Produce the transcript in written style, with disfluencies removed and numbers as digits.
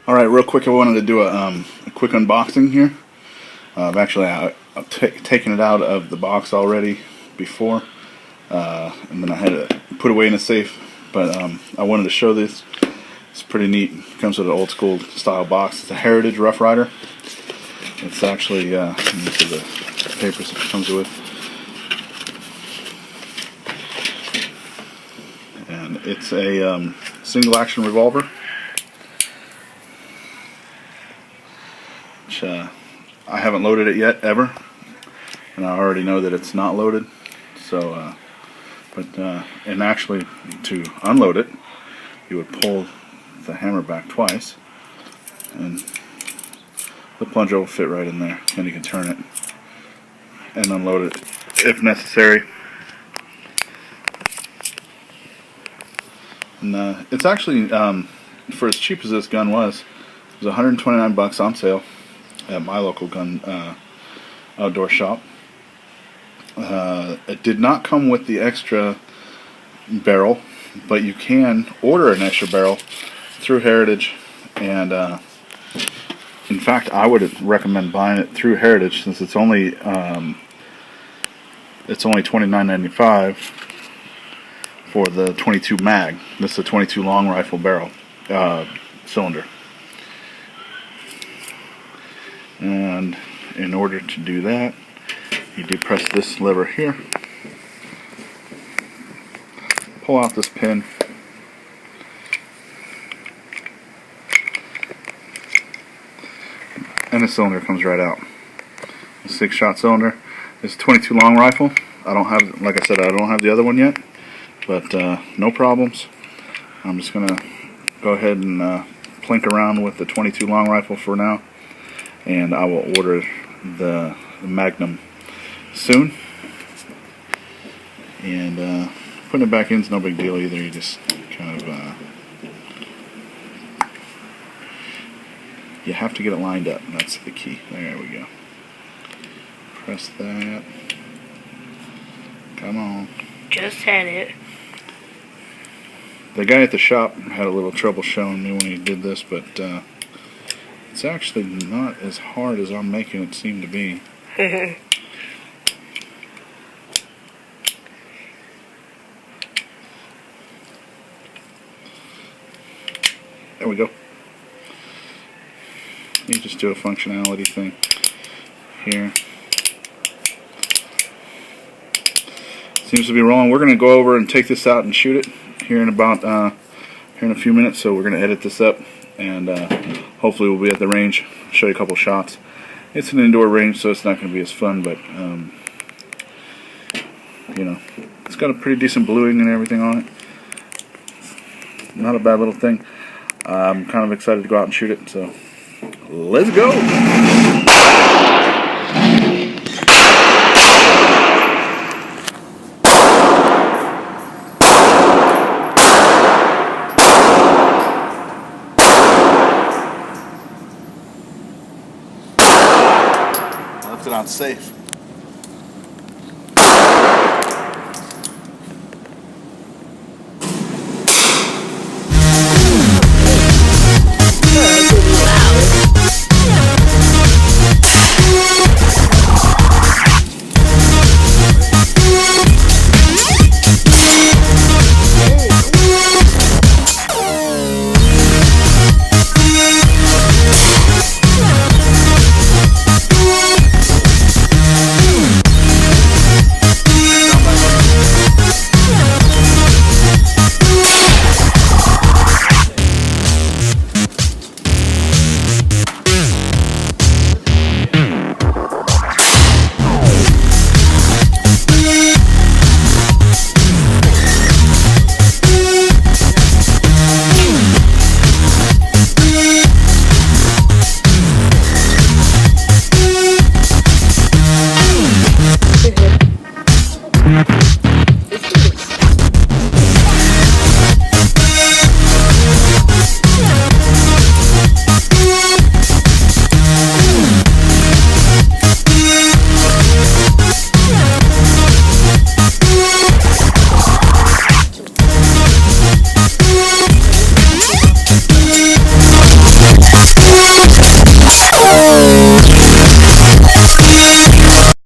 Alright, real quick, I wanted to do a quick unboxing here. I've taken it out of the box already before, and then I had to put it away in a safe, but I wanted to show this. It's pretty neat. It comes with an old school style box. It's a Heritage Rough Rider. It's actually, let me see the papers it comes with. And it's a single action revolver. Which, I haven't loaded it yet, ever. And I already know that it's not loaded. So, and actually, to unload it, you would pull the hammer back twice, and the plunger will fit right in there. And you can turn it and unload it if necessary. And it's actually, for as cheap as this gun was, it was $129 on sale at my local gun outdoor shop. It did not come with the extra barrel, but you can order an extra barrel through Heritage, and in fact, I would recommend buying it through Heritage since it's only $29.95 for the 22 mag. This is a 22 long rifle barrel cylinder. And in order to do that, you depress this lever here, pull out this pin, and the cylinder comes right out. A 6-shot cylinder. It's a 22 long rifle. I don't have, like I said, I don't have the other one yet, but no problems. I'm just gonna go ahead and plink around with the 22 long rifle for now, and I will order the Magnum soon. And putting it back in is no big deal either. You just kind of you have to get it lined up. That's the key. There we go. Press that. Come on. Just had it. The guy at the shop had a little trouble showing me when he did this, but it's actually not as hard as I'm making it seem to be. There we go. You just do a functionality thing here. Seems to be rolling. We're going to go over and take this out and shoot it here in about here in a few minutes. So we're going to edit this up, and hopefully we'll be at the range. Show you a couple shots. It's an indoor range, so it's not going to be as fun, but you know, it's got a pretty decent bluing and everything on it. Not a bad little thing. I'm kind of excited to go out and shoot it, so let's go! I left it on safe.